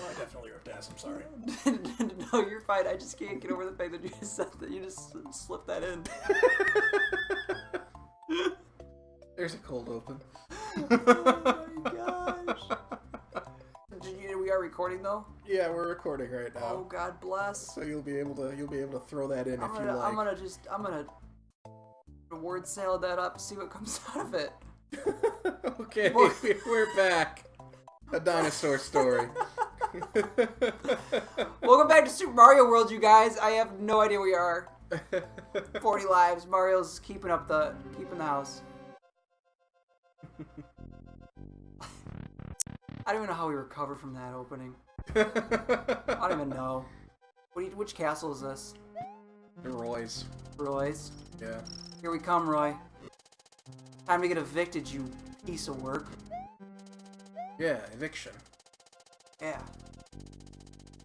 Oh, I definitely ripped ass. I'm sorry. No, you're fine. I just can't get over the fact that you just said that. You just slipped that in. There's a cold open. Oh my gosh. We are recording though? Yeah, we're recording right now. Oh, God bless. So you'll be able to throw that in if you like. I'm gonna word salad that up, see what comes out of it. Okay, we're back. A dinosaur story. Welcome back to Super Mario World, you guys. I have no idea where you are. 40 lives. Mario's keeping the house. I don't even know how we recovered from that opening. I don't even know. Which castle is this? Roy's. Roy's? Yeah. Here we come, Roy. Time to get evicted, you piece of work. Yeah, eviction. Yeah.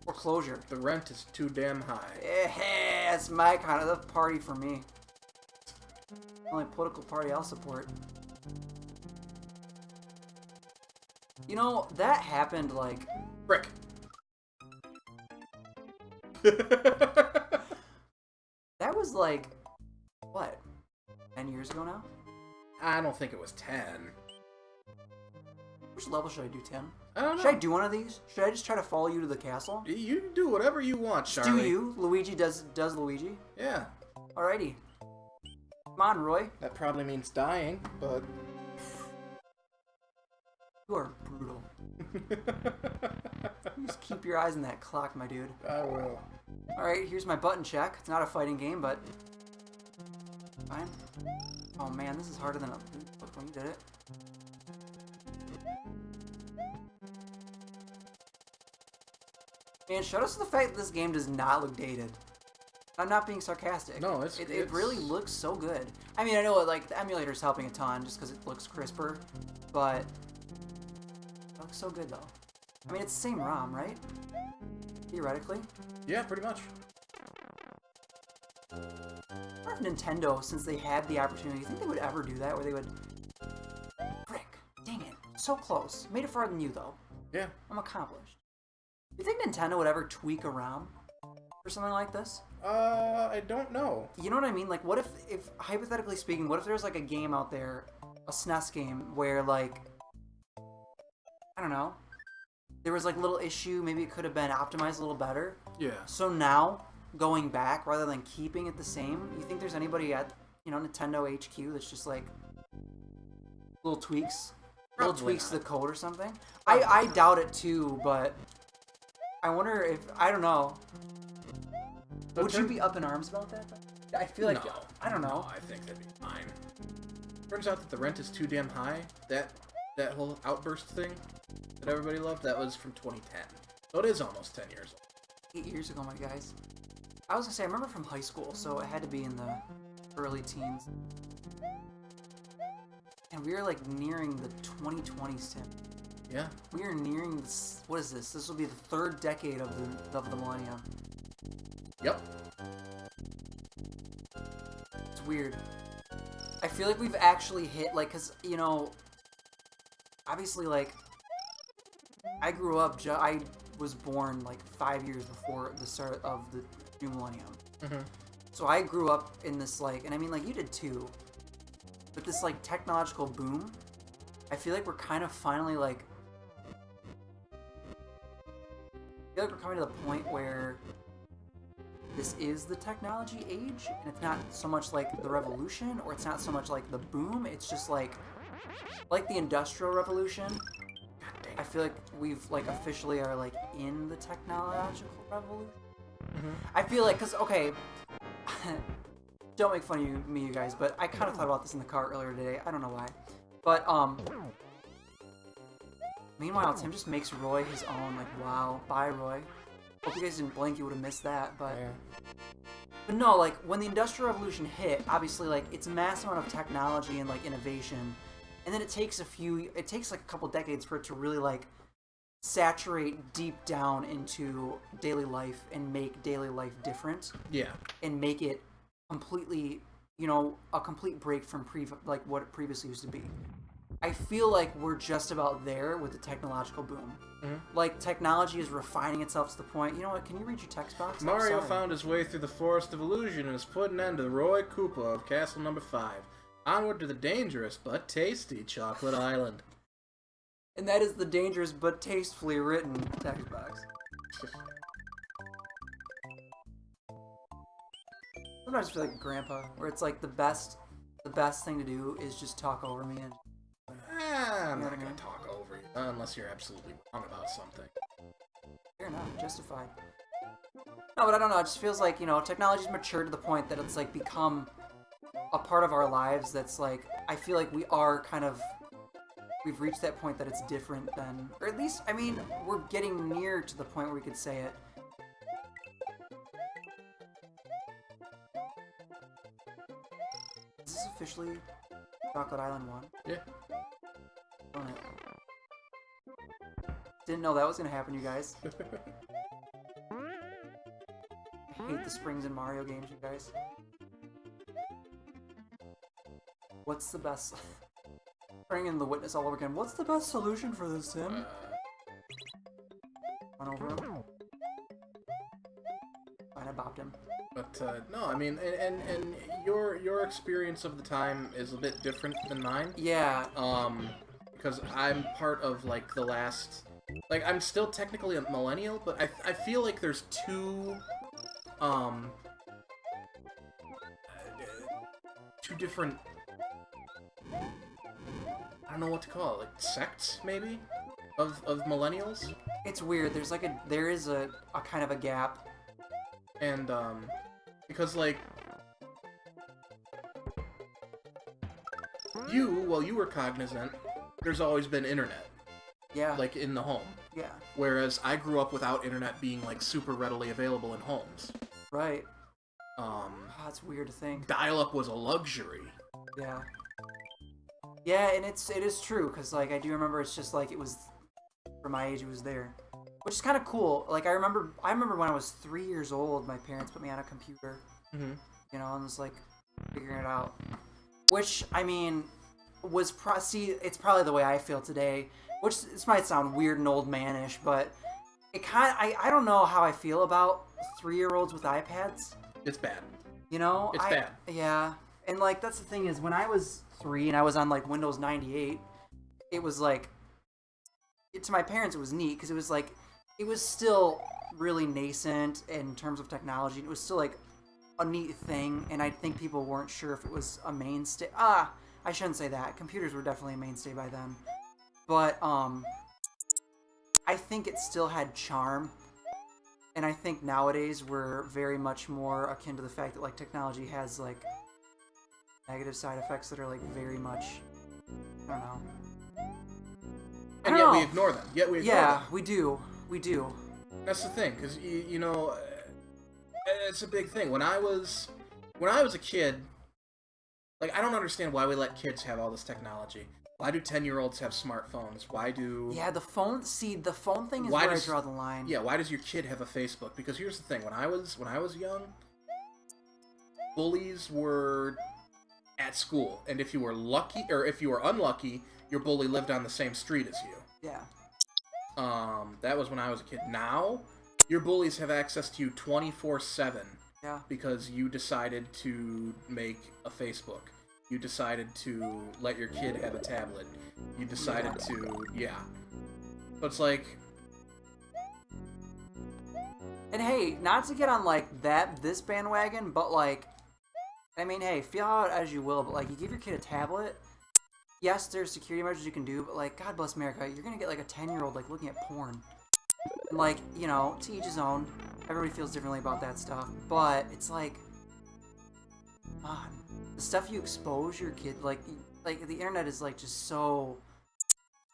Foreclosure. The rent is too damn high. Yeah, it's my kind of party for me. Only political party I'll support. You know, that happened like... Frick. That was like... What? 10 years ago now? I don't think it was 10. Which level should I do, Tim? I don't know. Should I do one of these? Should I just try to follow you to the castle? You can do whatever you want, Charlie. Do you? Luigi does Luigi? Yeah. Alrighty. Come on, Roy. That probably means dying, but... You are brutal. Just keep your eyes on that clock, my dude. I will. Alright, here's my button check. It's not a fighting game, but... Fine. Oh man, this is harder than it looked when you did it. Man, shout out to the fact that this game does not look dated. I'm not being sarcastic. No, it really looks so good. I mean, I know like the emulator's helping a ton just because it looks crisper, but it looks so good though. I mean, it's the same ROM, right? Theoretically. Yeah, pretty much. I wonder if Nintendo, since they had the opportunity, you think they would ever do that, where they would... Frick. Dang it. So close. Made it farther than you, though. Yeah. I'm accomplished. Do you think Nintendo would ever tweak a ROM for something like this? I don't know. You know what I mean? Like, what if hypothetically speaking, what if there's like a game out there, a SNES game, where like, I don't know, there was like a little issue, maybe it could have been optimized a little better. Yeah. So now, going back, rather than keeping it the same, you think there's anybody at, you know, Nintendo HQ that's just like, little tweaks? Probably little tweaks to not. the code or something? I doubt it too, but I wonder if, I don't know. Would you be up in arms about that? I feel like, no, I don't know. No, I think that'd be fine. Turns out that the rent is too damn high. That whole outburst thing that everybody loved, that was from 2010. So it is almost 10 years old. 8 years ago, my guys. I was gonna say, I remember from high school, so it had to be in the early teens. And we were like nearing the 2020s, Tim. Yeah. We are nearing this, what is this? This will be the third decade of the millennium. Yep. It's weird. I feel like we've actually hit, like, cause, you know, obviously, like, I grew up, I was born, like, 5 years before the start of the new millennium. Mm-hmm. So I grew up in this, like, and I mean, like, you did too, but this, like, technological boom, I feel like we're kind of finally, like, I feel like we're coming to the point where this is the technology age, and it's not so much like the revolution, or it's not so much like the boom, it's just like the Industrial Revolution. I feel like we've, like, officially are, like, in the technological revolution. Mm-hmm. I feel like, because, okay, don't make fun of me, you guys, but I kind of thought about this in the car earlier today. I don't know why. But, meanwhile, Tim just makes Roy his own, like, wow, bye, Roy. Hope you guys didn't blink, you would have missed that, but... Yeah. But no, like, when the Industrial Revolution hit, obviously, like, it's a massive amount of technology and, like, innovation, and then it takes like, a couple decades for it to really, like, saturate deep down into daily life and make daily life different. Yeah. And make it completely, you know, a complete break from, what it previously used to be. I feel like we're just about there with the technological boom. Mm-hmm. Like, technology is refining itself to the point... You know what? Can you read your text box? Mario found his way through the Forest of Illusion and has put an end to Roy Koopa of Castle Number 5. Onward to the dangerous but tasty Chocolate Island. And that is the dangerous but tastefully written text box. Sometimes I feel like Grandpa, where it's like the best thing to do is just talk over me and... I'm not gonna talk over you, unless you're absolutely wrong about something. Fair enough, justified. No, but I don't know, it just feels like, you know, technology's matured to the point that it's like become a part of our lives that's like, I feel like we are kind of, we've reached that point that it's different than, or at least, I mean, we're getting near to the point where we could say it. Is this officially Chocolate Island 1? Yeah. Didn't know that was gonna happen, you guys. I hate the springs in Mario games, you guys. What's the best... Bringing in the witness all over again. What's the best solution for this, Sim? Run over him. Fine, I bopped him. But, no, I mean, and your experience of the time is a bit different than mine. Yeah. Because I'm part of, like, the last... Like, I'm still technically a millennial, but I feel like there's two different... I don't know what to call it, like, sects, maybe? Of millennials? It's weird, there is a kind of a gap. And, because, like... While you were cognizant, there's always been internet. Yeah. Like, in the home. Yeah. Whereas I grew up without internet being, like, super readily available in homes. Right. That's weird to think. Dial-up was a luxury. Yeah. Yeah, and it is true, because, like, I do remember it's just, like, it was, for my age, it was there. Which is kind of cool. Like, I remember when I was 3 years old, my parents put me on a computer. Mm-hmm. You know, and was, like, figuring it out. Which, I mean, it's probably the way I feel today. Which, this might sound weird and old man-ish, but it kind of, I don't know how I feel about 3-year-olds with iPads. It's bad. You know? It's bad. Yeah. And, like, that's the thing is, when I was 3 and I was on, like, Windows 98, it was, like, to my parents it was neat, because it was, like, it was still really nascent in terms of technology. It was still, like, a neat thing, and I think people weren't sure if it was a mainstay. I shouldn't say that. Computers were definitely a mainstay by then. But, I think it still had charm. And I think nowadays we're very much more akin to the fact that, like, technology has, like, negative side effects that are, like, very much, I don't know. And yet we ignore them. Yeah, we do. We do. That's the thing, because, you know, it's a big thing. When I was a kid, like, I don't understand why we let kids have all this technology. Why do 10-year-olds have smartphones? Why do... Yeah, the phone thing is where I draw the line. Yeah, why does your kid have a Facebook? Because here's the thing, when I was young, bullies were at school, and if you were lucky, or if you were unlucky, your bully lived on the same street as you. Yeah. That was when I was a kid. Now, your bullies have access to you 24/7. Yeah. Because you decided to make a Facebook. You decided to let your kid have a tablet. You decided to... Yeah. So it's like... And hey, not to get on, like, this bandwagon, but, like... I mean, hey, feel out as you will, but, like, you give your kid a tablet... Yes, there's security measures you can do, but, like, God bless America, you're gonna get, like, a 10-year-old, like, looking at porn. And, like, you know, to each his own. Everybody feels differently about that stuff. But, it's like... Come on. The stuff you expose your kid, like, the internet is, like, just so...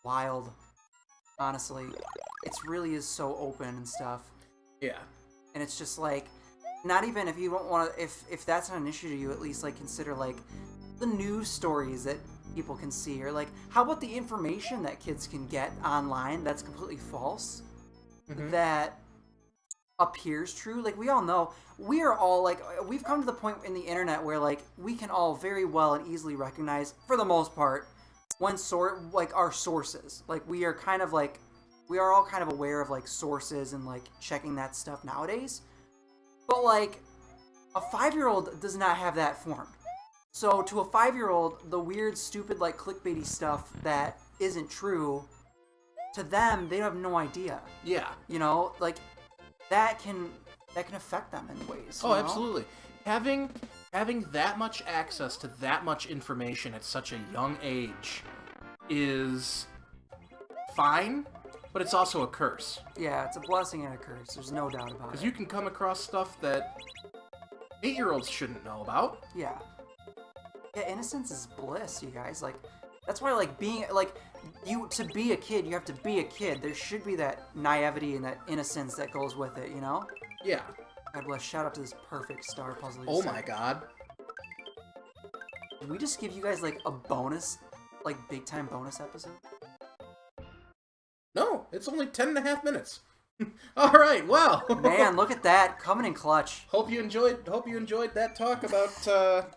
wild. Honestly. It really is so open and stuff. Yeah. And it's just, like... Not even if you don't want to... If that's not an issue to you, at least, like, consider, like... the news stories that people can see, or like, how about the information that kids can get online that's completely false, that appears true? Like, we all know, we are all, like, we've come to the point in the internet where, like, we can all very well and easily recognize, for the most part, like our sources. Like we are all kind of aware of like sources and like checking that stuff nowadays. But like a 5-year-old does not have that formed. So to a 5-year-old, the weird, stupid, like clickbaity stuff that isn't true, to them, they have no idea. Yeah. You know, like that can affect them in ways. Oh, absolutely. Having that much access to that much information at such a young age is fine, but it's also a curse. Yeah, it's a blessing and a curse. There's no doubt about it. Because you can come across stuff that 8-year-olds shouldn't know about. Yeah. Yeah, innocence is bliss, you guys. Like, that's why, like, being, like, to be a kid, you have to be a kid. There should be that naivety and that innocence that goes with it, you know? Yeah. God bless. Shout out to this perfect star puzzle. Oh my god. Did we just give you guys, like, a bonus, like, big-time bonus episode? No, it's only 10.5 minutes. All right, well. Man, look at that. Coming in clutch. Hope you enjoyed that talk about,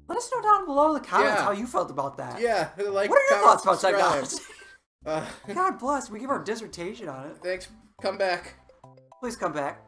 Let us know down below in the comments Yeah. how you felt about that. Yeah, like, What are your comment, thoughts about subscribe. that, guys? God bless. We give our dissertation on it. Thanks. Come back. Please come back.